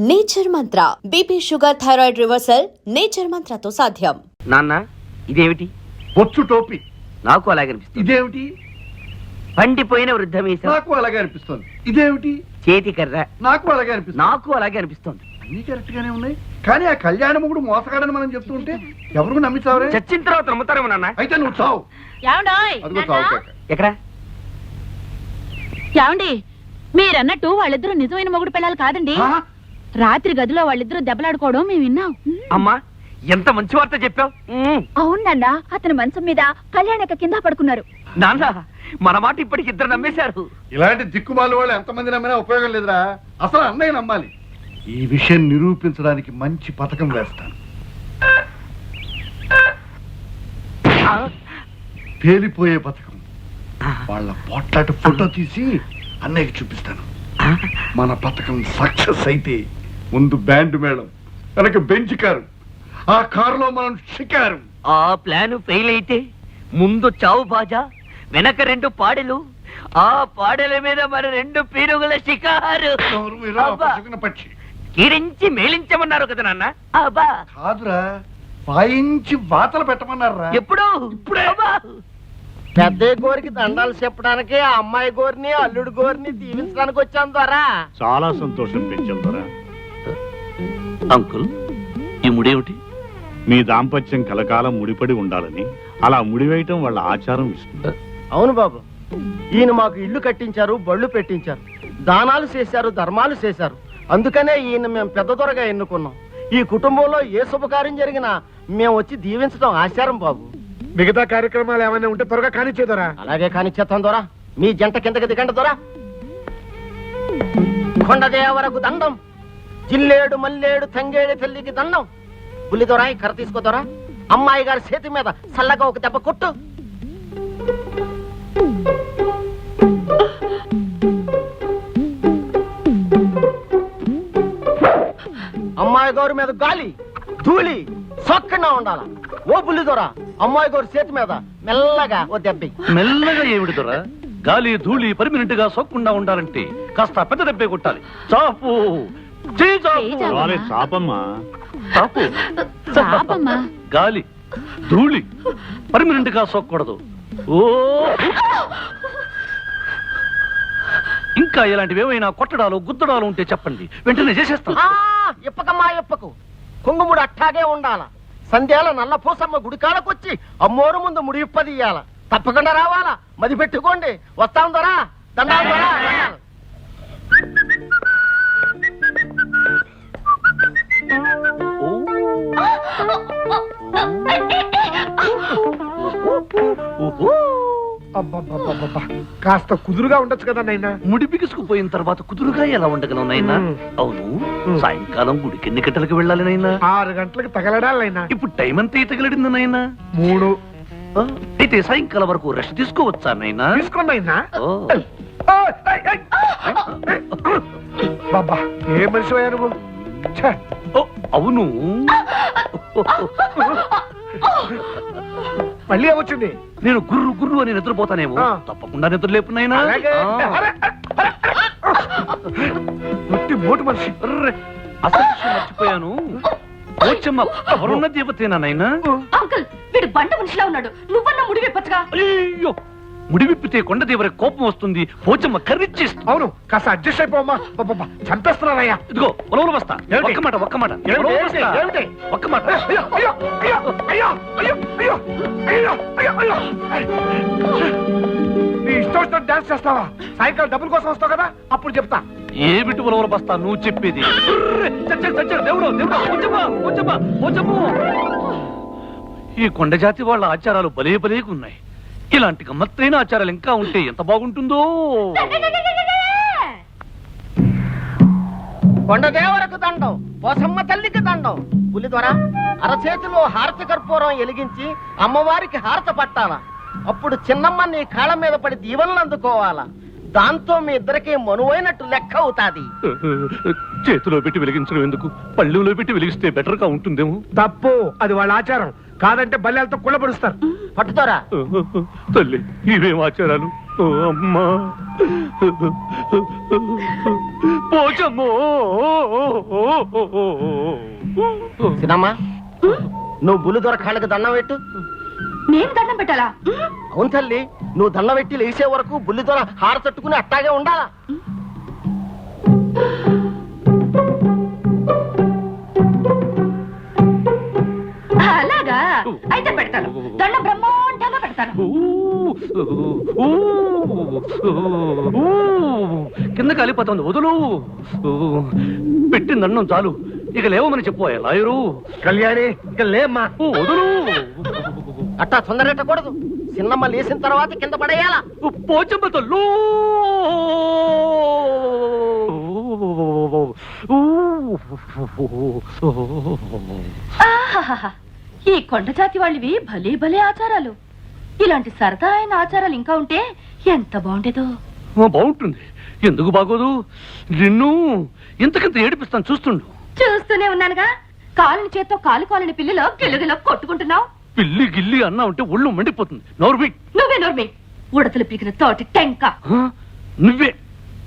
Nature Mantra BP sugar thyroid reversal nature మంత్రతో సాధ్యం. నాన్న ఇదేమిటి? బొచ్చు టోపీ. నాకు అలాగే అనిపిస్తుంది. ఇదేమిటి? పండిపోయిన వృద్ధమీసం. నాకు అలాగే అనిపిస్తుంది. ఇదేమిటి? చేతి కర్ర. నాకు అలాగే అనిపిస్తుంది. నాకు అలాగే అనిపిస్తుంది. అన్ని కరెక్ట్ గానే ఉన్నాయి, కానీ ఆ కళ్యాణ మొగుడు మోసగాడని మనం చెప్తూ ఉంటే ఎవరు నమ్మిస్తావరే? చచ్చిన తర్వాత నమ్ముతారేమో నాన్న. అయితే నువ్వు చావు. అదిగో చావు కేక. ఎక్కడ? ఏమండి, మీరన్నట్టు వాళ్ళిద్దరూ నిజమైన మొగుడు పిల్లలు కాదండి. రాత్రి గదిలో వాళ్ళిద్దరూ దెబ్బలాడుకోవడం మేము విన్నాం. అమ్మా, ఎంత మంచి వార్త చెప్పావు. అవునన్నా, అతని మంచం మీద కళ్యాణక కింద పడుకున్నారు. నాన్న, మన మాట ఇప్పటికి ఇద్దరు నమ్మేశారు. ఇలాంటి దిక్కుమాల వాళ్ళు ఎంతమంది నమ్మినా ఉపయోగం లేదురా. అసలు అన్నయ్య నమ్మాలి. ఈ విషయం నిరూపించడానికి మంచి పథకం వేస్తాను. తేలిపోయే పథకం. వాళ్ళ పోట్లాట ఫోటో తీసి అన్నయ్యకి చూపిస్తాను. మన పథకం సక్సెస్ అయితే ముందు బ్యాండ్ మేళం, వెనక బెంచ్ కారు, ఆ కారులో మనం షికారు. ఆ ప్లాన్ ఫెయిల్ అయితే ముందు చావు బాజా, వెనక 2 పాడెలు, ఆ పాడెల మీద మన 2 పీరుగుల షికారు. పక్షి కీరించి మేలించమన్నారు కదా నాన్న. అబ్బా కాదురా, వాయించి వాతలు పెట్టమన్నారా. ఎప్పుడు? ఇప్పుడే. పెద్ద గోరికి దండాలు చెప్పడానికి ఆ అమ్మాయి గోరిని అల్లుడు గోరిని దీవించడానికి వచ్చాను ద్వారా. చాలా సంతోషం పెంచాం ద్వారా. అంకుల్, ఈ ముడేమిటి? మీ దాంపత్యం కలకాలం ముడిపడి ఉండాలని అలా ముడివేయటం వాళ్ళ ఆచారం. ఇస్తుంది. అవును బాబు, ఈయన మాకు ఇల్లు కట్టించారు, బళ్ళు పెట్టించారు, దానాలు చేశారు, ధర్మాలు చేశారు. అందుకనే ఈయన మేము పెద్ద దొరగా ఎన్నుకున్నాం. ఈ కుటుంబంలో ఏ శుభకార్యం జరిగినా మేము వచ్చి దీవించడం ఆచారం బాబు. మిగతా కార్యక్రమాలు ఏమైనా ఉంటే త్వరగా కానిచ్చేదరా. అలాగే కానిచ్చేస్తాం దొరా. మీ జంట కిందకి దిగండి దొరా. కొండదేవరకు దండం, జిల్లేడు మల్లేడు తంగేడు తల్లికి దండం. పులి దొరా, ఈ కర్ర తీసుకో దొరా. అమ్మాయి గారి చేతి మీద చల్లగా ఒక దెబ్బ కొట్టు. అమ్మాయి గౌరి మీద గాలి ధూళి సొక్కగా ఉండాల. ఓ బుల్లి దొర, అమ్మాయి గౌరి చేతి మీద మెల్లగా ఓ దెబ్బ. మెల్లగా ఏమిటి దొర? గాలి ధూళి పర్మినెంట్ గా సోక్కుండా ఉండాలంటే కాస్త పెద్ద దెబ్బే కొట్టాలి. చాపు చాపమ్మా. చాపు. గాలి ధూళి పర్మినెంట్ గా సోక్కూడదు. ఓ, ఇంకా ఇలాంటివి ఏమైనా కొట్టడాలు గుద్దడాలు ఉంటే చెప్పండి, వెంటనే చేసేస్తాం. ఇప్పకమ్మా ఇప్పకు. కుంగుముడు అట్టాగే ఉండాల. సంధ్యాల నల్ల పూసమ్మ గుడికాడకొచ్చి అమ్మోరు ముందు ముడి ఇప్పదీయాల. తప్పకుండా రావాలా, మది పెట్టుకోండి. వస్తాం దొరా. దండాలు దొరా. కాస్త కుదురుగా ఉండొచ్చు కదా నాయనా. ముడి బిగుసుకుపోయిన తర్వాత కుదురుగా ఎలా ఉండగలం నాయనా? అవును, సాయంకాలం గుడికి ఎన్ని గంటలకు వెళ్ళాలి నాయనా? 6 గంటలకు తగలడాలైనా. ఇప్పుడు టైం అంతా తగిలడింది నాయనా? 3. అయితే సాయంకాలం వరకు రెస్ట్ తీసుకోవచ్చా నాయనా? తీసుకోండినా. బాబా, ఏ మనిషి అయ్యా నువ్వు? అవును, మళ్ళీ వచ్చింది. నేను గుర్రు గుర్రు అని నిద్రపోతానేమో. తప్పకుండా నిద్ర లేపు నాయనా. మోటు మనిషి. అసలు విషయం మర్చిపోయాను. పోచమ్మ ఎవరున్న దేవతేనా నాయనా? అంకుల్, వీడు బండ మనిషిలా ఉన్నాడు. నువ్వన్నా ముడి విప్పచ్చుగా. అయ్యో, ముడి విప్పితే కొండ దేవర కోపం వస్తుంది. పోచమ్మ కర్రిచ్చేస్తుంది. అవును, కాస్త అడ్జస్ట్ అయిపోమ్మా. చంపేస్తున్నారయ్యా. ఇదిగో ఉలవలు వస్తా. ఒక్క మాట ఒక్క మాట ఒక్క మాట. నీ ఇష్టం వచ్చినట్టు డాన్స్ చేస్తావా? సాయంకాలం డబ్బుల కోసం వస్తావు కదా, అప్పుడు చెప్తా. ఏమిటి ఉలవలు బస్తా నువ్వు చెప్పేది? దేవుడు ఈ కొండ జాతి వాళ్ళ ఆచారాలు భలే భలేగా ఉన్నాయి. ఇలాంటి గమ్మత్తైన ఆచారాలు ఇంకా ఉంటే ఎంత బాగుంటుందో. కొండదేవరకు దండం, పోసమ్మ తల్లికి దండం. పులి ద్వారా అరచేతిలో హారతి కర్పూరం ఎలిగించి అమ్మవారికి హారత పట్టాల. అప్పుడు చిన్నమ్మ నీ కాళ్ళ మీద పడి దీవెనలు అందుకోవాలా. దాంతో మీ ఇద్దరికి మనువైనట్టు లెక్క అవుతాది. చేతిలో పెట్టి వెలిగించడం ఎందుకు? పళ్ళెంలో పెట్టి వెలిగిస్తే బెటర్ గా ఉంటుందేమో. తప్పు, అది వాళ్ళ ఆచారం. కాదంటే బల్లెలతో కుళ్ళపడుస్తారు. పట్టుతారా? తల్లి, ఇవేం ఆచారాలు? అమ్మా. పోచమ్మో సినమ్మా నువ్వు బుల్లిదొర కాళ్ళకి దండం పెట్టు. నేను దండం పెట్టాలా? అవును తల్లి, నువ్వు దండం పెట్టి లేచే వరకు బుల్లిదొర హార తట్టుకుని అట్టాగే ఉండాలా. అలాగా అయితే పెడతాను. దండం బ్రహ్మాండంగా పెడతాను. కింద కాలిపోతుంది, వదులు. పెట్టింది అన్నం చాలు, ఇక లేవమని చెప్పు లాయరు. కళ్యాణి ఇక లేమ్మా. వదులు. అట్టా తొందరెట్టకూడదు. చిన్నమ్మ లేచిన తర్వాత కింద పడేయాలా. పోచమ్మ తల్లు. ఆహాహాహా. ఈ కొండ జాతి వాళ్ళవి భలే భలే ఆచారాలు. ఇలాంటి సరదా అయిన ఆచారాలు ఇంకా ఉంటే ఎంత బాగుండేదో. బాగుంటుంది, ఎందుకు బాగోదు? నిన్ను ఇంతకింత ఏడిపిస్తాను, చూస్తుండు. చూస్తూనే ఉన్నానుగా. కాలుని చేత్తో కాలుని పిల్లిలో గిల్లుగిలో కొట్టుకుంటున్నావు. పిల్లి గిల్లి అన్నా ఉంటే ఒళ్ళు మండిపోతుంది. నోర్మి. నువ్వే నోర్మి. ఉడతలు పీకిన తోటి టెంక. నువ్వే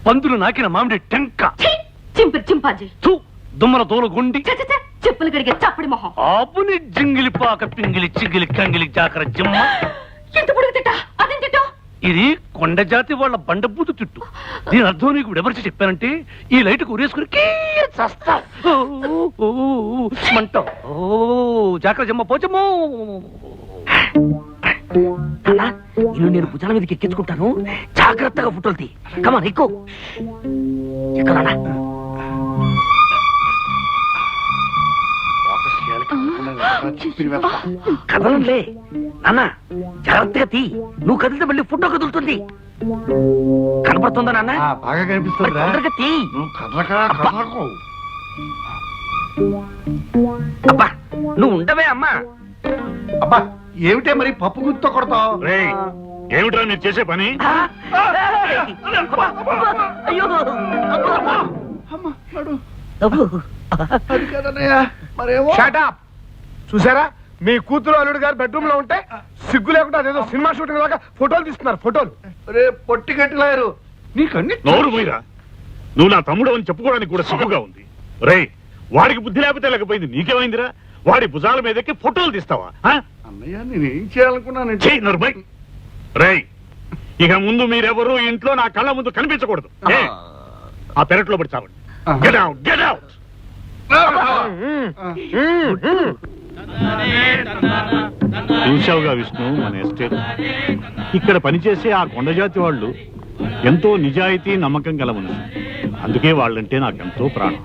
పందులు నాకిన మామిడి టెంక. ఛీ! చింపిరి చింపాజీ. తూ, దుమ్మల తోలు గుండి. ఛ, ఛ, ఛ! చెప్పులు గడిగే చప్పడి మొహం. ఆపుని జింగిలి పాక పింగిలి చింగిలి కంగిలి జాకర జిమ్మ. ఎంత పొడుగు తిట్ట, అదేం తిట్టు. ఇది కొండ జాతి వాళ్ళ బండబూతు తిట్టు. దీని అర్థం నీకు ఎవరికి చెప్పానంటే ఈ లైట్ ఉరేసుకుని చస్తా మంట. జాకర జిమ్మ పోచమ్మో. ఇల్లు నేను భుజాల మీదకి ఎక్కించుకుంటాను, జాగ్రత్తగా ఫోటోలు తీ. కమాన్ ఎక్కువ ఎక్కడా. కదలంలే నాన్న, జాగ్రత్తగా తీ. నువ్వు కదిలితే మళ్ళీ ఫోటో కదులుతుంది. కనపడుతుందా నాన్న? బాగా కనిపిస్తుందిరా. తొందరగా తీ. నువ్వు కదలకు. అబ్బా నువ్వు ఉండవే అమ్మా. అబ్బా ఏమిటే మరి పప్పు గుర్తుతో కొడతావు? రేయ్, ఏమిట్రా మీరు చేసే పని? అయ్యో అది కదన్నయ్య, మరేమో. చూసారా, మీ కూతురు అల్లుడు గారు బెడ్రూమ్ లో ఉంటే సిగ్గు లేకుండా అదేదో సినిమా షూటింగ్ లాగా ఫోటోలు తీస్తున్నారు. ఫోటోలు రే పొట్టి గట్టిలాయరు, నీకన్నీ నోరు మీరా. నువ్వు నా తమ్ముడు అని చెప్పుకోవడానికి కూడా సిగ్గుగా ఉంది. రేయ్, వాడికి బుద్ధి లేకపోతే లేకపోయింది, నీకేమైందిరా? వాడి భుజాల మీదకి ఫోటోలు తీస్తావా? అన్నయ్య నేనేం చేయాలనుకున్నాను? చెయ్యి నరుమై. రేయ్, ఇక ముందు మీరెవరూ ఇంట్లో నా కళ్ళ ముందు కనిపించకూడదు. ఏ? ఆ పెరట్లో పడి చావండి. Get out, get out. చూశావుగా విష్ణు, మన ఎస్టేట్. ఇక్కడ పనిచేసే ఆ కొండజాతి వాళ్ళు ఎంతో నిజాయితీ నమ్మకం గల మనుషులు. అందుకే వాళ్ళంటే నాకెంతో ప్రాణం.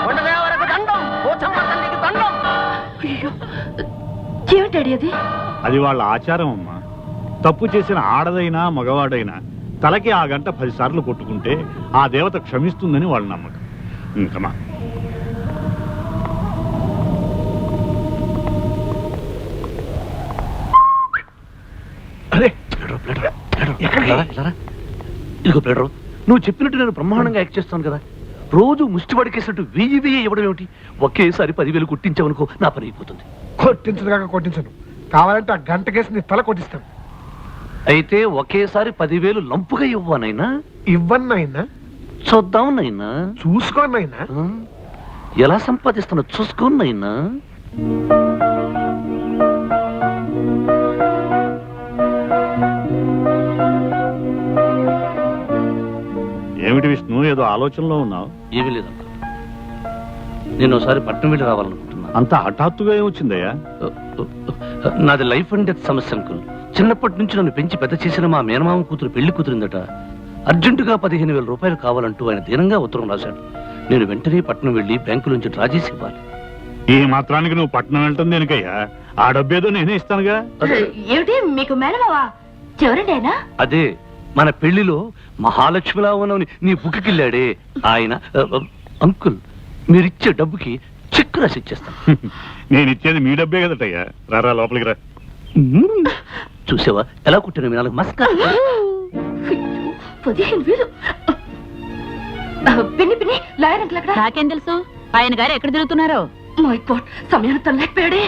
కొండదేవరకు దండం, పోచమ్మ తల్లికి దండం. ఏమిటాడి అది? అది వాళ్ళ ఆచారం అమ్మా. తప్పు చేసిన ఆడదైనా మగవాడైనా తలకి ఆ గంట 10 సార్లు కొట్టుకుంటే ఆ దేవత క్షమిస్తుందని వాళ్ళ నమ్మకం. ఇంకమా ఇదిగో ప్లేడరు, నువ్వు చెప్పినట్టు నేను బ్రహ్మాండంగా యాక్ట్ చేస్తాను కదా. రోజు ముష్టి పడికేసినట్టు 1000 ఇవ్వడం ఏమిటి? ఒకేసారి 10,000 కొట్టించావనుకో, నా పని అయిపోతుంది. కొట్టించదుగా కొట్టించను, కావాలంటే ఆ గంట కేసి నీ తల కొట్టిస్తాను. అయితే ఒకేసారి 10,000 లంపుగా ఇవ్వనైనా? ఇవ్వన్నైనా చూద్దాం నైనా. చూసుకోనైనా. ఎలా సంపాదిస్తున్నా చూసుకోనైనా. ఏమిటి విష్ణు, ఏదో ఆలోచనలో ఉన్నావు? ఏమీ లేదంట. నేను ఒకసారి పట్నం వెళ్ళి రావాలనుకుంటున్నా. అంత హఠాత్తుగా ఏమొచ్చిందయ్యా? నాది లైఫ్ అండ్ డెత్ సమస్య అంకుల్. చిన్నప్పటి నుంచి నన్ను పెంచి పెద్ద చేసిన మా మేనమామ కూతురు పెళ్లి కూతురిందట. అర్జెంటుగా 15,000 రూపాయలు కావాలంటూ ఆయన దీనంగా ఉత్తరం రాశాడు. నేను వెంటనే పట్నం వెళ్ళి బ్యాంకు నుంచి డ్రా చేసి ఇవ్వాలి. ఈ మాత్రానికి నువ్వు పట్నం వెళ్తుంది దేనికయ్యా? ఆ డబ్బేదో నేనే ఇస్తానుగా. ఏమిటి మీకు మేనమావా? ఎవరండి ఆయన? అదే మన పెళ్లిలో మహాలక్ష్మిలా ఉన్నవని నీ బుక్కిళ్ళాడే ఆయన. అంకుల్, మీరిచ్చే డబ్బుకి చెక్ రాసి ఇచ్చేస్తాను. నేను ఇచ్చేది మీ డబ్బే కదటయ్యా. రారా లోపలికి రా. చూసావా ఎలా కుట్టిన మీ నాలుగు మస్కా. 15,000. పిన్ని పిన్ని, లాయర్ అంకుల్ అక్కడ. నాకేం తెలుసు ఆయన గారు ఎక్కడ తిరుగుతున్నారో? మై గాడ్, సమయాన్ని తనలేకపోయాడే.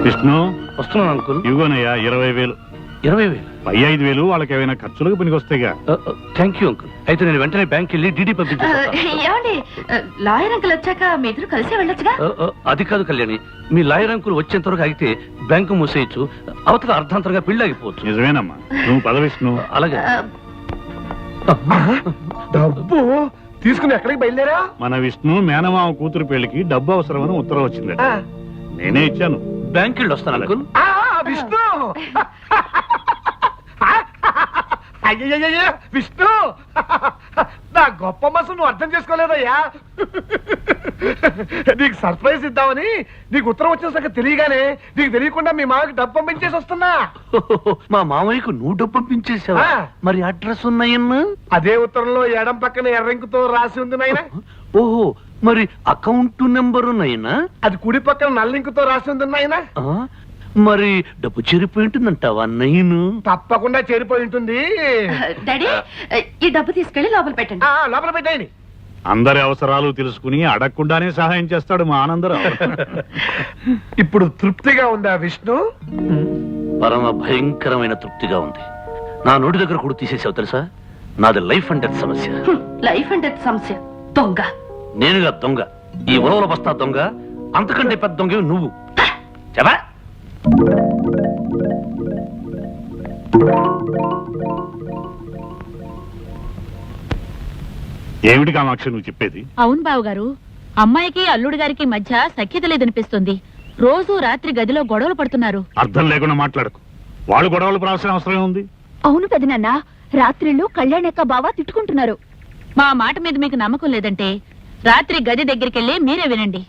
విష్ణు, వస్తున్నాను అంకుల్. ఇవ్వనయ్యా 20,000. 20,000. పై 5,000 వాళ్ళకి ఏమైనా ఖర్చులకు పనికొస్తాయిగా. Thank you uncle. అయితే నేను వెంటనే బ్యాంక్ వెళ్ళి డీడీ పంపించేస్తా. ఏమండి లాయర్ అంకుల్ వచ్చాక మీ ఇద్దరు కలిసి వెళ్ళొచ్చుగా. అది కాదు కళ్యాణి, మీ లాయర్ అంకుల్ వచ్చేంత వరకు అయితే బ్యాంకు మూసేయచ్చు, అవతల అర్ధాంతరంగా పెళ్లి ఆగిపోవచ్చు. నిజమేనమ్మా, నువ్వు పద విష్ణు. అలాగే. డబ్బు తీసుకుని ఎక్కడికి బయలుదేరా? మన విష్ణు మేనమామ కూతురు పెళ్లికి డబ్బు అవసరమని ఉత్తరం వచ్చిందట. నేనే ఇచ్చాను. బ్యాంక్ వెళ్ళి వస్తాను అంకుల్. విష్ణు అయ్యయ్యయ్య విష్ణు, నా గొప్ప మనసు నువ్వు అర్థం చేసుకోలేదయ్యా. నీకు సర్ప్రైజ్ ఇద్దామని నీకు ఉత్తరం వచ్చిన సంగతి తెలియగానే నీకు తెలియకుండా మీ మామకి డబ్బు పంపించేసి వస్తున్నా. మా మామయ్యకు నువ్వు డబ్బు పంపించేసావా? మరి అడ్రస్ ఉన్నాయన్నా? అదే ఉత్తరంలో ఎడం పక్కన ఎర్రంకుతో రాసి ఉంది నాయన. ఓహో, మరి అకౌంట్ నెంబర్ ఉన్నాయనా? అది కుడి పక్కన నల్లింకుతో రాసి ఉంది నాయన. మరి డబ్బు చెరిపోయి ఉంటుందంటావా నయ్యను? తప్పకుండా చేరిపోయి ఉంటుంది. డాడీ ఈ డబ్బు తీసుకెళ్లి లోపల పెట్టండి. లోపల పెట్టండి. అందరి అవసరాలు తెలుసుకుని అడగకుండానే సహాయం చేస్తాడు మా ఆనందరావు. ఇప్పుడు తృప్తిగా ఉందా విష్ణు? పరమ భయంకరమైన తృప్తిగా ఉంది. నా నోటి దగ్గర కూడా తీసేసావు తెలుసా? నాది లైఫ్ అండ్ డెత్ సమస్య. లైఫ్ అండ్ డెత్ సమస్య. దొంగ నేనుగా దొంగ, ఈ ఉలవల బస్తా దొంగ, అంతకంటే పెద్ద దొంగ నువ్వు. చెప్పా ఏమిటి కామాక్షి నువ్వు చెప్పేది? అవును బావగారు, అమ్మాయికి అల్లుడు గారికి మధ్య సఖ్యత లేదనిపిస్తుంది. రోజు రాత్రి గదిలో గొడవలు పడుతున్నారు. అర్థం లేకుండా మాట్లాడకు. వాళ్ళు గొడవలు పడాల్సిన అవసరం ఉంది. అవును పెదనాన్న, రాత్రిళ్ళు కళ్యాణక్క బావ తిట్టుకుంటున్నారు. మా మాట మీద మీకు నమ్మకం లేదంటే రాత్రి గది దగ్గరికెళ్ళి మీరే వినండి.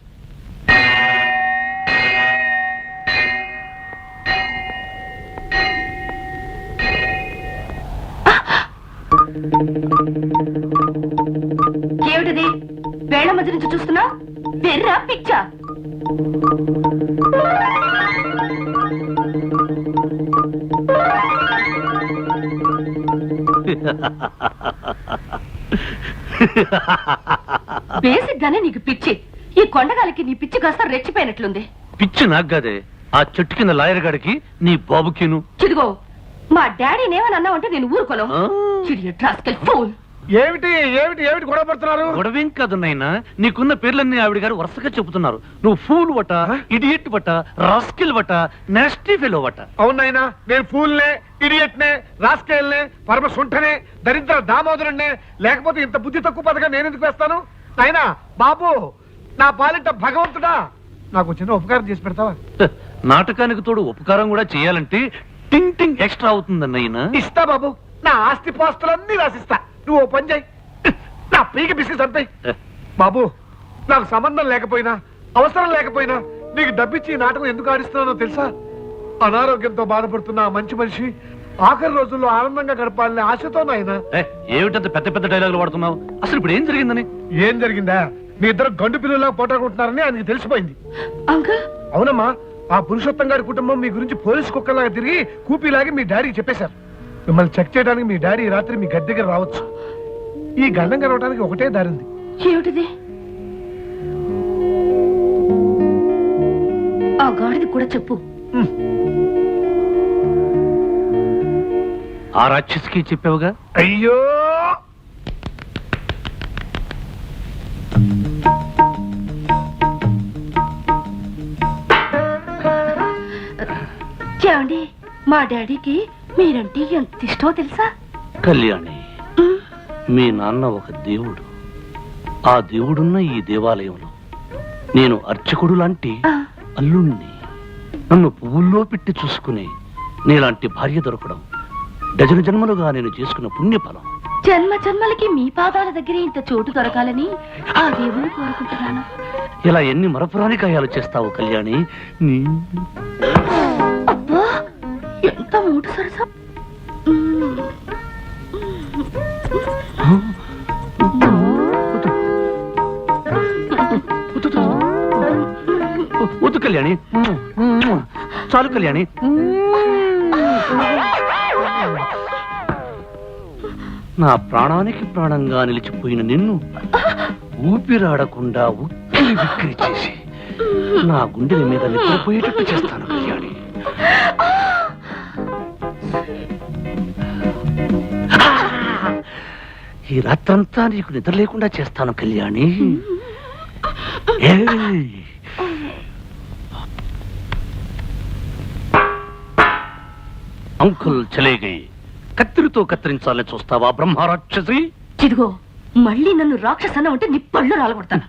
ఏమిటిది? వేళ మధ్య నుంచి చూస్తున్నా వెర్రా పిచ్చా? బేసిక్ గానే నీకు పిచ్చి. ఈ కొండగాలికి నీ పిచ్చి కాస్త రెచ్చిపోయినట్లుంది. పిచ్చి నాకు కాదే, ఆ చెట్టు కింద లాయర్ గాడికి నీ బాబుకిను. చిదిగో, మా డాడీని ఏమని అన్నావంటే నేను ఊరుకోను. ఏమిటి ఏమిటి ఏమిటి గొడవ పడుతున్నారు? గొడవేం కాదు నాయనా, నీకున్న పేర్లన్నీ ఆవిడ గారు వరుసగా చెబుతున్నారు. నువ్వు ఫూల్ వట, ఇడియట్ వట, రాస్కిల్ వట, నాస్టీ ఫెలో వట. అవునాయనా, నేను ఫూల్నే, ఇడియట్నే, రాస్కేల్నే, పరమ సుంఠనే, దరిద్ర దామోదరుణ్ణే. లేకపోతే ఇంత బుద్ధి తక్కువ పదగా నేను ఎందుకు వేస్తాను? నాయనా బాబు, నా పాలిట భగవంతుడా, నాకు చిన్న ఉపకారం చేసి పెడతావా? నాటకానికి తోడు ఉపకారం కూడా చేయాలంటే టింగ్ టింగ్ ఎక్స్ట్రా అవుతుందన్నయ్యనా. ఇస్తా బాబు, నా ఆస్తి పాస్తులన్నీ రాసిస్తా. నువ్వు ఓ పని చేయి, నా పీకి బిస్కెట్ చంపేయి. బాబు, నాకు సంబంధం లేకపోయినా అవసరం లేకపోయినా నీకు డబ్బిచ్చి ఈ నాటకం ఎందుకు ఆడిస్తున్నానో తెలుసా? అనారోగ్యంతో బాధపడుతున్న ఆ మంచి మనిషి ఆఖరి రోజుల్లో ఆనందంగా గడపాలని ఆశతో నాయన. ఏమిటంత పెద్ద పెద్ద డైలాగులు వాడుతున్నావు? అసలు ఇప్పుడు ఏం జరిగిందని? ఏం జరిగిందా? మీ ఇద్దరు గండు పిల్లలా పోటాడుకుంటున్నారని ఆయనకి తెలిసిపోయింది. అంకుల్, అవునమ్మా, ఆ పురుషోత్తం గారి కుటుంబం మీ గురించి పోలీసు కుక్కలాగా తిరిగి కూపీలాగి మీ డాడీకి చెప్పేశారు. మిమ్మల్ని చెక్ చేయడానికి మీ డాడీ రాత్రి మీ గది దగ్గర రావచ్చు. ఈ గండం కలవడానికి ఒకటే దారి ఉంది. ఏమిటిది? ఆ గాడిది కూడా చెప్పు. ఆ రాక్షసికి చెప్పావుగా? అయ్యో, ఏమండి, మా డాడీకి మీరంటే ఎంత ఇష్టమో తెలుసా? కళ్యాణి, మీ నాన్న ఒక దేవుడు. ఆ దేవుడున్న ఈ దేవాలయంలో నేను అర్చకుడు లాంటి అల్లుణ్ణి. నన్ను పువ్వుల్లో పెట్టి చూసుకుని నీలాంటి భార్య దొరకడం డజను జన్మలుగా నేను చేసుకున్న పుణ్యఫలం. జన్మ జన్మలకి మీ పాదాల దగ్గరే ఇంత చోటు దొరకాలని ఆ దేవుని కోరుకుంటున్నాను. ఇలా ఎన్ని మరపురాని గాయాలు చేస్తావు కళ్యాణి. అబ్బా, ఎంత మూటు సరసం. వద్దు కళ్యాణి, చాలు కళ్యాణి. నా ప్రాణానికి ప్రాణంగా నిలిచిపోయిన నిన్ను ఊపిరాడకుండా ఉక్కిరి బిక్కిరి చేసి నా గుండెల మీద నిద్రపోయేటట్టు చేస్తాను కళ్యాణి. ఈ రాత్రంతా నీకు నిద్ర లేకుండా చేస్తాను కళ్యాణి. ఏయ్! అంకుల్ చలే గయి. కత్తిరితో కత్తిరించాలని చూస్తావా బ్రహ్మరాక్షసి? ఇదిగో మళ్ళీ నన్ను రాక్షసన్న ఉంటే నీ పళ్ళు రాలగొడతాను.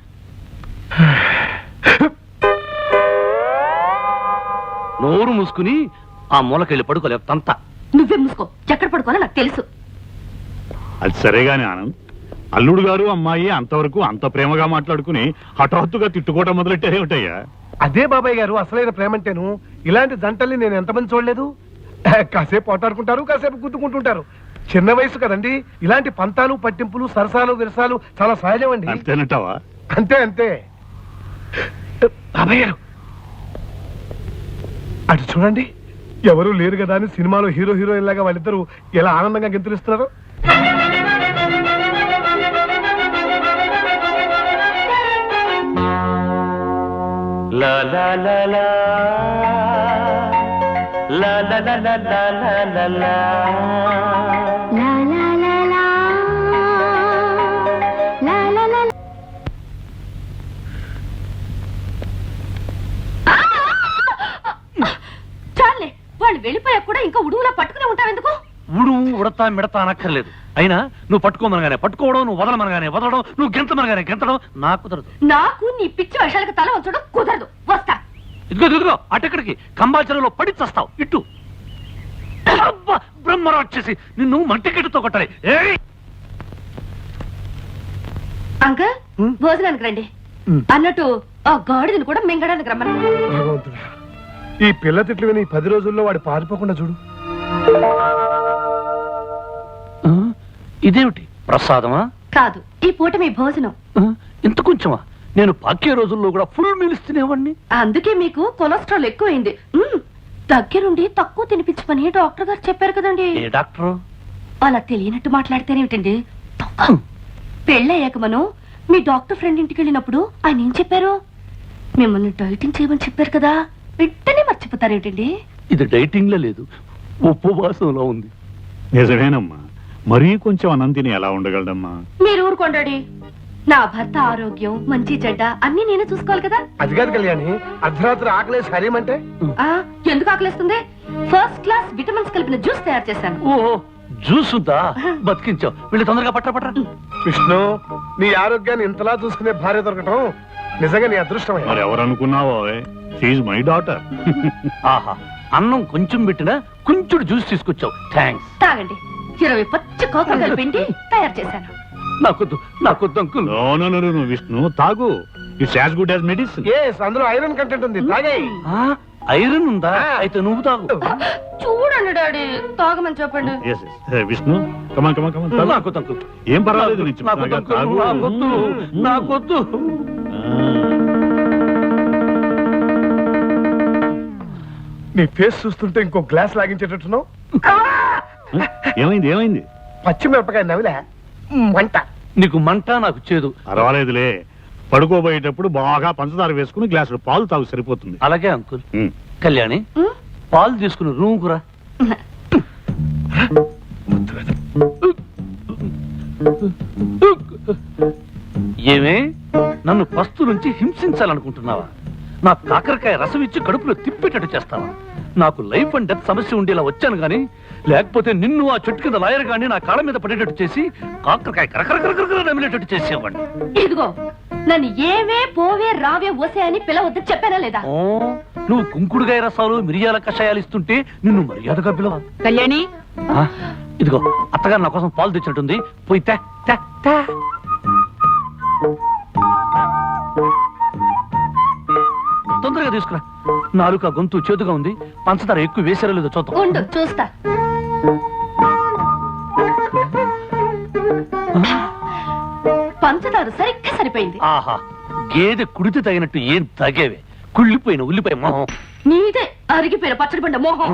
నోరు మూసుకుని ఆ మూలకెళ్ళి పడుకోలేవు తంత. నువ్వే మూసుకో, ఎక్కడ పడుకోవాలో నాకు తెలుసు. అది సరేగాని ఆనంద్, అల్లుడు గారు అమ్మాయి అంతవరకు అంత ప్రేమగా మాట్లాడుకుని హఠాత్తుగా తిట్టుకోవటం మొదలెట్టారేమిటయ్యా? అదే బాబాయ్ గారు అసలైన ప్రేమంటేను. ఇలాంటి జంటల్ని నేను ఎంతమంది చూడలేదు. కాసేపు ఆటాడుకుంటారు, కాసేపు గుద్దుకుంటుంటారు. చిన్న వయసు కదండి. ఇలాంటి పంతాలు పట్టింపులు సరసాలు విరసాలు చాలా సహజం అండి. అంతేనంటావా? అంతే అంతే. బాబాయ్ గారు అటు చూడండి, ఎవరు లేరు కదా అని సినిమాలో హీరో హీరోయిన్ లాగా వాళ్ళిద్దరూ ఎలా ఆనందంగా గెంతులిస్తున్నారు. లా లా లా లా లా లా లా లా లా లా లా. చాలే, వాళ్ళు వెళ్ళిపోయా కూడా ఇంకా ఉడువులా పట్టుకునే ఉంటావెందుకు? ఉడతా మిడతా అనక్కర్లేదు. అయినా నువ్వు పట్టుకోమనగానే పట్టుకోవడం, నువ్వు వదలమనగానే వదలడం, నువ్వు గెంతమనగానే గెంతడం నాకు కుదరదు. నాకు నీ పిచ్చి వేషాలకు తల వంచడం కుదరదు. వస్తా. ఇదిగో అటెక్కడికి కంబాచరలో పడి చస్తావు. ఇట్టు అబ్బా బ్రహ్మరాక్షసి, నిన్ను మంటికెట్టుతో కొట్టాలి. ఏయ్! అంకల్, భోజనానికి రండి. అన్నట్టు ఆ గాడిదని కూడా మింగడానికి రమ్మని. భగవంతుడా, ఈ పిల్ల తిట్లు విని 10 రోజుల్లో వాడు పారిపోకుండా చూడు. ఇదేమిటి ప్రసాదమా? కాదు, ఈ పూట మీ భోజనం. ఇంత కొంచెమా? నేను పాకే రోజుల్లో కూడా ఫుల్ మీల్స్ తినేవాడిని. అందుకే మీకు కొలెస్ట్రాల్ ఎక్కువైంది. దగ్గరుండి తక్కువ తినిపించమని డాక్టర్ గారు చెప్పారు కదండి. ఏ డాక్టర్? అలా తెలియనట్టు మాట్లాడితేనేమిటండి? పెళ్ళయ్యాక మనం మీ డాక్టర్ ఫ్రెండ్ ఇంటికి వెళ్ళినప్పుడు ఆయన ఏం చెప్పారు? మిమ్మల్ని డైటింగ్ చేయమని చెప్పారు కదా, వెంటనే మర్చిపోతారేమిటండి? ఇది డైటింగ్ లో లేదు, ఉపవాసంలో ఉంది. నిజమేనమ్మా, మరీ కొంచెం అన్నం తిని ఎలా ఉండగలడమ్మా? మీరు ఊరుకోండి. నా భర్త ఆరోగ్యం మంచి చెడ్డ అన్ని నేనే చూసుకోవాలి కదా. అది కాదు కళ్యాణి, అర్ధరాత్రి ఆకలేసి హరేమంటే ఎందుకు ఆకలేస్తుంది? ఫస్ట్ క్లాస్ విటమిన్స్ కలిపిన జ్యూస్ తయారు చేశాను. ఓ జ్యూస్ ఉందా? బతికించావు. వీళ్ళు తొందరగా పట్ట. విష్ణు, నీ ఆరోగ్యాన్ని ఇంతలా చూసుకునే భార్య దొరకటం నిజంగా నీ అదృష్టమే. మరి ఎవరు అనుకున్నావో, షీఈ్ మై డాటర్. ఆహా, అన్నం కొంచెం పెట్టినా కొంచెం జ్యూస్ తీసుకొచ్చావు. థ్యాంక్స్. తాగండి. 20 పచ్చి కోకలు కలిపిండి తయారు చేశాను. నాకొద్దు అంకుల్. నో విష్ణు, తాగు. It's as good as medicine. అందులో ఐరన్ కంటెంట్ ఉంది, తాగేయ్. ఐరన్ ఉందా? అయితే నువ్వు తాగు. చూడండి డాడీ, తాగమని చెప్పండి. విష్ణు, కమాన్ కమాన్ కమాన్. నాకొద్దు అంకుల్. ఏం పర్వాలేదు, నేను చెప్తున్నాగా, తాగు. నాకొద్దు. నీ ఫేస్ చూస్తుంటే ఇంకో గ్లాస్ లాగించేటట్టున్నావు. ఏమైంది? పచ్చిమిరపకాయ నవిలే మంట. నీకు మంట, నాకు చేదు. పర్వాలేదులే, పడుకోబోయేటప్పుడు బాగా పంచదార వేసుకుని గ్లాసులు పాలు తాగు, సరిపోతుంది. అలాగే అంకుల్. కళ్యాణి, పాలు తీసుకుని రూమ్ కురా. ఏమే, నన్ను పస్తు నుంచి హింసించాలనుకుంటున్నావా? నా కాకరకాయ రసం ఇచ్చి కడుపులో తిప్పేటట్టు చేస్తావా? నాకు లైఫ్ అండ్ డెత్ సమస్య ఉండేలా వచ్చాను గాని, లేకపోతే నిన్ను ఆ చెట్టు కింద లాయర్ గాని నా కాళ్ళ మీద పడేటట్టు చేసి కాకరకాయ కరకర నమిలేటట్టు చేసేవాడిని. ఇదిగో, నన్ను ఏవే పోవే రావే ఓసే అని పిలవద్దు చెప్పానా లేదా? నువ్వు కుంకుడుగాయ రసాలు మిరియాల కషాయాలు ఇస్తుంటే నిన్ను మర్యాదగా పిలవ. కళ్యాణి, ఇదిగో అత్తగారు నా కోసం పాలు తెచ్చినట్టుంది, పోయి తే తే తే. తొందరగా తీసుకురా. నాలుక గొంతు చేదుగా ఉంది, పంచదార ఎక్కువ వేసారో లేదో చూద్దాం. ఉండు చూస్తా. పంచదార సరిగ్గా సరిపోయింది. ఆహా, గేదె కుడితే తగినట్టు ఏం తగేవే. కుళ్ళిపోయిన ఉల్లిపాయ మొహం. నీదే అరిగిపోయిన పచ్చడి బండ మోహం.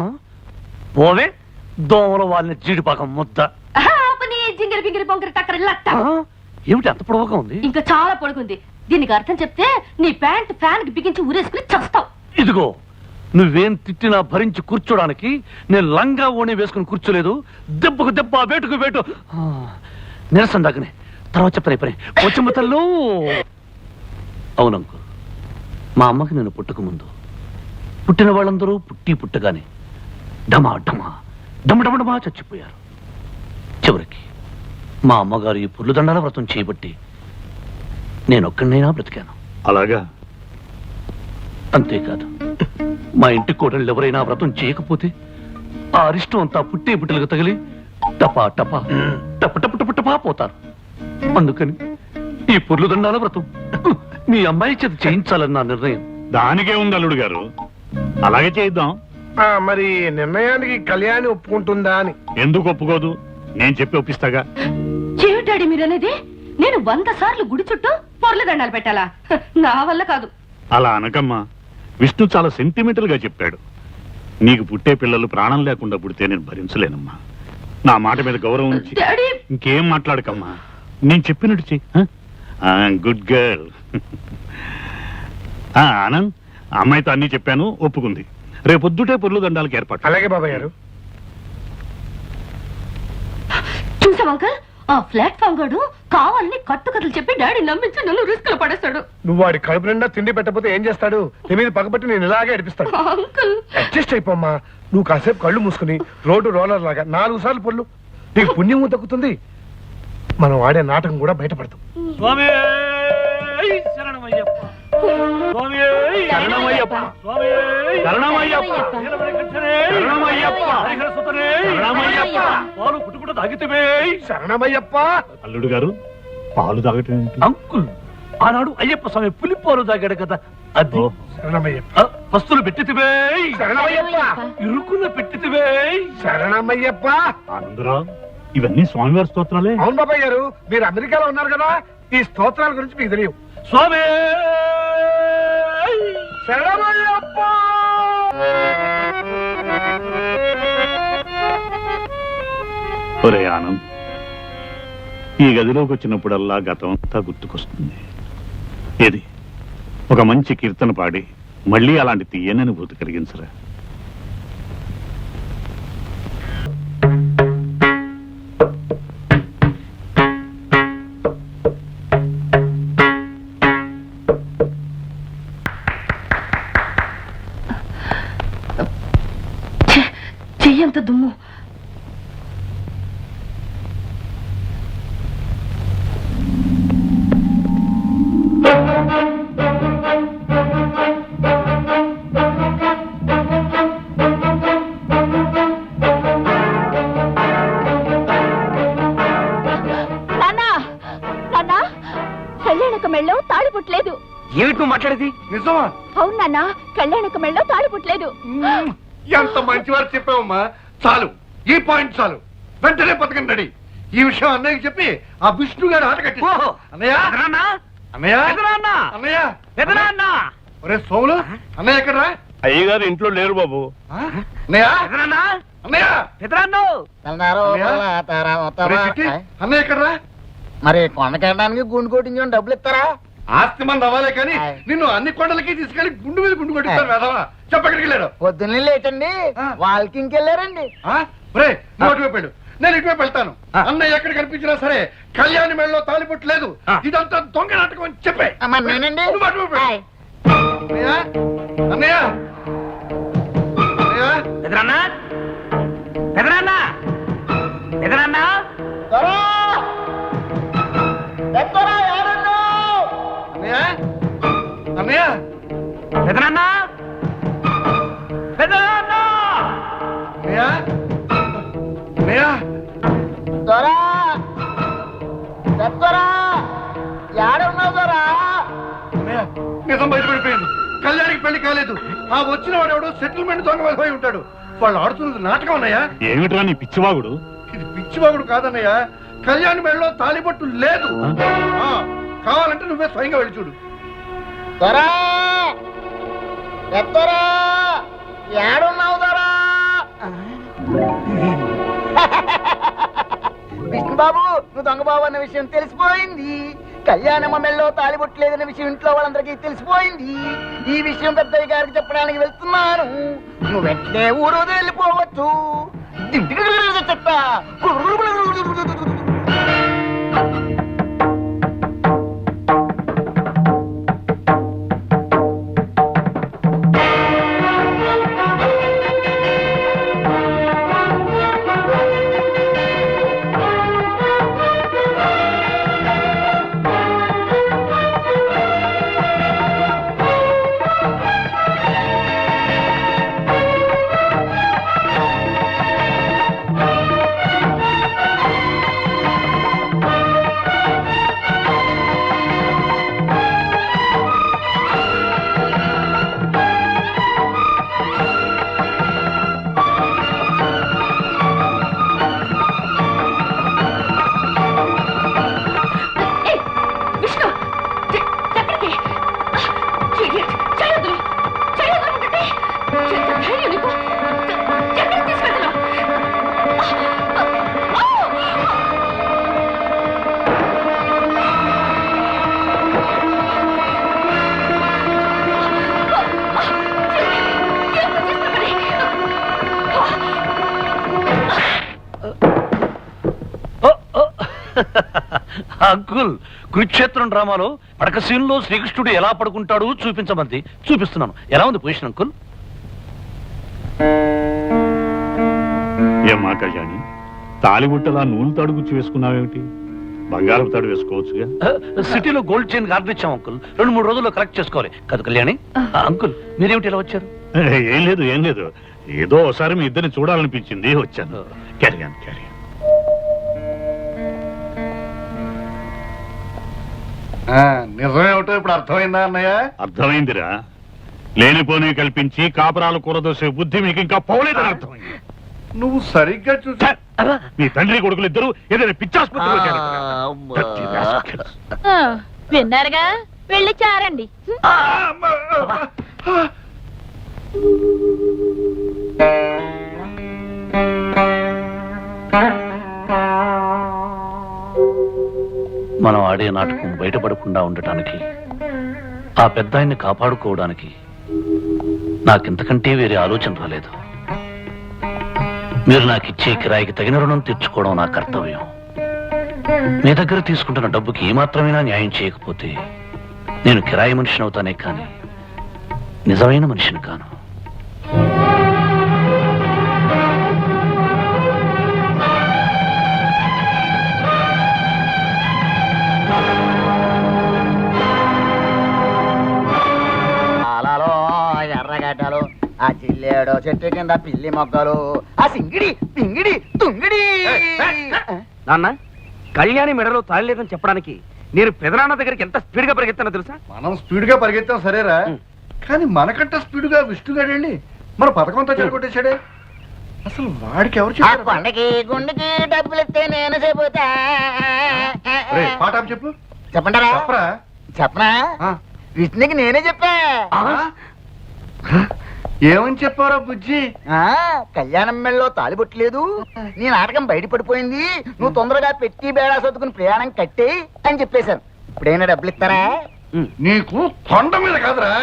పోవే, దోమల వాళ్ళని జీడిపాకం ముద్ద. జింగిరి బింగిరి బొంగిరి టక్కరి లట్ట. ఏమిటి అంత పొడవుగా ఉంది? ఇంకా చాలా పొడుగుంది. దీనికి అర్థం చెప్తే నీ ప్యాంట్ ఫ్యాన్ కి బిగించి ఊరేసుకుని చస్తావు. ఇదిగో, నువ్వేం తిట్టినా భరించి కూర్చోడానికి నేను లంగా ఓణి వేసుకుని కూర్చోలేదు. దెబ్బకు దెబ్బ, వేటుకు వేటు. నిరసన దాకనే తర్వాత చెప్పనే పని వచ్చమ్మ తల్లు. అవునంకు, మా అమ్మకి నేను పుట్టక ముందు పుట్టిన వాళ్ళందరూ పుట్టగానే డమా డమా డమడమడమా చచ్చిపోయారు. చివరికి మా అమ్మగారు ఈ పుర్లుదండాల వ్రతం చేయబట్టి నేనొక్కడినైనా బ్రతికాను. అలాగా? అంతేకాదు, మా ఇంటి కోడళ్ళు ఎవరైనా వ్రతం చేయకపోతే ఆ అరిష్టం అంతా పుట్టేలకు తగిలి టపా టపా టప టప టప టపా పోతారు. అందుకని ఈ పుర్లుదండాల వ్రతం మీ అమ్మాయి చేత చేయించాలన్న నిర్ణయం. దానికే ఉంది అల్లుడు గారు, అలాగే చేద్దాం. మరి నిర్ణయానికి కళ్యాణి ఒప్పుకుంటుందా అని. ఎందుకు ఒప్పుకోదు? నేను చెప్పి ఒప్పిస్తాగా. చెవిటాడి మీరనేది? నేను 100 సార్లు గుడి చుట్టూ పొర్ల దండాలు పెట్టాలా? నా వల్ల కాదు. అలా అనకమ్మా, విష్ణు చాలా సెంటిమెంటల్ గా చెప్పాడు. నీకు పుట్టే పిల్లలు ప్రాణం లేకుండా పుడితే నేను భరించలేనమ్మా. నా మాట మీద గౌరవం ఉంచి డాడీ, ఇంకేం మాట్లాడకమ్మా. నేను చెప్పినట్టు చెయ్యి. Good girl. ఆనంద్, అమ్మాయితో అన్ని చెప్పాను, ఒప్పుకుంది. రేపొద్దుటే పొర్లు దండాలకు ఏర్పాటు. అలాగే బాబాయ్ గారు. చూసావా అంకల్, ఆ ప్లాట్ఫామ్ గాడు కావాలని కట్టుకథలు చెప్పి డాడీ నమ్మించి నన్ను రిస్క్ లో పడేస్తాడు. నువ్వు వాడి కడుపు నిండా తిండి పెట్టకపోతే ఏం చేస్తాడు? నీ మీద పగబట్టి నేను ఇలాగే అడిపిస్తాడు. Uncle, adjust అయిపోమ్మా. నువ్వు కాసేపు కళ్ళు మూసుకుని రోడ్డు రోలర్ లాగా 4 సార్లు పొర్లు, నీకు పుణ్యము దక్కుతుంది. మనం ఆడే నాటకం కూడా బయటపడతాం. శరణమయ్యప్ప. అల్లుడు గారు, పాలు తాగటం ఏంటి? అంకుల్, ఆనాడు అయ్యప్ప స్వామి పులిపోరు తాగాడు కదా, అది. శరణమయ్యప్ప. వస్తువులు పెట్టితివే, శరణమయ్యప్ప. ఇరుకులు పెట్టితివే. శరణమయ్యప్ప. ఆనందరావు, ఇవన్నీ స్వామివారి స్తోత్రాలే. అవును బాబాయ్ గారు, మీరు అమెరికాలో ఉన్నారు కదా, ఈ స్తోత్రాల గురించి మీకు తెలియవు. స్వామి శరణమయ్యప్ప. ఒరే ఆనంద్, ఈ గదిలోకి వచ్చినప్పుడల్లా గతం అంతా గుర్తుకొస్తుంది. ఏది ఒక మంచి కీర్తన పాడి మళ్ళీ అలాంటి తీయని అనుభూతి కలిగించరా. చెయ్యంత దుమ్ము. కళ్యాణక మెళ్ళో తాళి పుట్టలేదు. ఏమిటి నువ్వు మాట్లాడేది? నిజమా? అవును నాన్న, కళ్యాణక మెళ్ళో తాళి పుట్టలేదు. ఎంత మంచివారు చెప్పావమ్మా. చాలు, ఈ పాయింట్ చాలు. వెంటనే పథకం రెడీ. ఈ విషయం అన్నయ్యకి చెప్పి ఆ విష్ణు గారు ఆట కట్టి. అన్నయ్య, అన్నయ్య, అన్నయ్య. ఒరే సోములు, అన్నయ్య ఎక్కడరా? అయ్యగారు ఇంట్లో లేరు బాబు. అన్నయ్య, అన్నయ్య, ఒరే చిట్టి, అన్నయ్య ఎక్కడరా? మరి కొండకెళ్ళడానికి గుండు కొట్టించని డబ్బులు ఇస్తారా? ఆస్తి మంది అవ్వాలే కానీ నిన్ను అన్ని కొండలకి తీసుకెళ్లి గుండు మీద గుండు కొట్టిస్తారు వేదవా. చెప్పక్కడికి వెళ్ళాడు. పొద్దున్నే లేటండి, వాళ్ళకి ఇంకెళ్ళారండి. రే, నువ్వు అటువైపు వెళ్ళు, నేను ఇటువైపు వెళ్తాను. అన్నయ్య ఎక్కడ కనిపించినా సరే కళ్యాణి మెడలో తాలిపొట్టు లేదు, ఇదంతా దొంగ నాటకం అని చెప్పే. మరి నేనండి. నువ్వు అటువైపు వెళ్ళు. అన్నయ్య, అన్నయ్య, అన్నయ్య. ఎదురన్నా, ఎదురన్నా, ఎదురన్నా. అన్నయ్య, అన్నయ్య, ఎదురన్నా, ఎదురన్నా. అన్నయ్య, అన్నయ్య. దొరా దొరా ఏడున్నావు దొరా? అన్నయ్య, నిజం బయటపడిపోయింది. కళ్యాణికి పెళ్లి కాలేదు. ఆ వచ్చిన వాడు ఎవడో సెటిల్మెంట్ దొంగ వెళ్ళిపోయి ఉంటాడు. వాళ్ళు ఆడుతున్నది నాటకం అన్నయ్య. ఏమిట్రా నీ పిచ్చివాగుడు? ఇది పిచ్చివాగుడు కాదన్నయ్య. కళ్యాణి మెడలో తాలిబొట్టు లేదు. కావాలంటే నువ్వే స్వయంగా వెళ్ళి చూడు. దొరా దొరా ఏడున్నావు దొరా? విష్ణుబాబు, నువ్వు దొంగబాబు అన్న విషయం తెలిసిపోయింది. కళ్యాణమ్మ మెళ్ళలో తాలిబొట్టలేదన్న విషయం ఇంట్లో వాళ్ళందరికీ తెలిసిపోయింది. ఈ విషయం పెద్దయ్య గారికి చెప్పడానికి వెళ్తున్నాను. నువ్వు వెంటనే ఊరు వెళ్ళిపోవచ్చు. చెప్తా. అంకుల్, కురుక్షేత్రం డ్రామాలో పడక సీన్లో శ్రీకృష్ణుడు ఎలా పడుకుంటాడు చూపించమంది, చూపిస్తున్నాను. ఎలా ఉంది పొజిషన్ అంకుల్? ఏమ్మా కళ్యాణి, తాలిబుట్టలా నూనె తాడు గుచ్చి వేసుకున్నావేమిటి? బంగారపు తాడు వేసుకోవచ్చుగా. సిటీలో గోల్డ్ చైన్ ఆర్డర్ ఇచ్చాం అంకుల్, 2-3 రోజుల్లో కలెక్ట్ చేసుకోవాలి కదా కళ్యాణి. అంకుల్, మీరేమిటి ఇలా వచ్చారు? ఏం లేదు ఏం లేదు, ఏదో ఒకసారి మీ ఇద్దరిని చూడాలనిపించింది, వచ్చాను. క్యారియన్ క్యారియన్. నిజమేమిటో ఇప్పుడు అర్థమైందా అన్నయ్య? అర్థమైందిరా, లేనిపోని కల్పించి కాపురాలు కూరదోసే బుద్ధి మీకు ఇంకా పోలేదని అర్థమైంది. నువ్వు సరిగ్గా చూసా. మీ తండ్రి కొడుకులు ఇద్దరు ఏదైనా పిచ్చాసుపత్రిలో చేరతారు. విన్నారుగా, వెళ్ళి చారండి. మనం ఆడే నాటకం బయటపడకుండా ఉండటానికి, ఆ పెద్ద ఆయన్ని కాపాడుకోవడానికి నాకింతకంటే వేరే ఆలోచన రాలేదు. మీరు నాకు ఇచ్చే కిరాయికి తగిన రుణం తీర్చుకోవడం నా కర్తవ్యం. మీ దగ్గర తీసుకుంటున్న డబ్బుకి ఏమాత్రమైనా న్యాయం చేయకపోతే నేను కిరాయి మనిషిని అవుతానే కానీ నిజమైన మనిషిని కాను. పాలలో ఎర్రగడ్డలు, ఆ చిల్లేడు చెట్టు కింద పిల్లి మొగ్గలు, ఆ సింగిడి పింగిడి తుంగిడి. నాన్న, కళ్యాణి మెడలో తాళి లేదని చెప్పడానికి నేను పెదనాన్న దగ్గరికి ఎంత స్పీడ్ గా పరిగెత్తానో తెలుసా? మనం స్పీడ్ గా పరిగెత్తాం సరేరా, కానీ మనకంటే స్పీడ్ గా విష్ణుగాడు వెళ్ళి మన పథకం అంతా చెడగొట్టేశాడే. అసలు వాడికి ఎవరు చెప్పారు? కొండకి గుండెకి డబ్బులు ఇస్తే నేను చెబుతా. పాట చెప్పు. చెప్పంటారా? చెప్పరా. చెప్పనా? విష్ణుకి నేనే చెప్పా. ఏమని చెప్పారా బుజ్జి? కళ్యాణం మెళ్ళలో తాలిబొట్టలేదు, నీ నాటకం బయటపడిపోయింది, నువ్వు తొందరగా పెట్టి బేడా సర్దుకుని ప్రయాణం కట్టే అని చెప్పేశాను. ఇప్పుడైనా డబ్బులు ఇస్తారా? నీకు కొండ మీద కాదురా.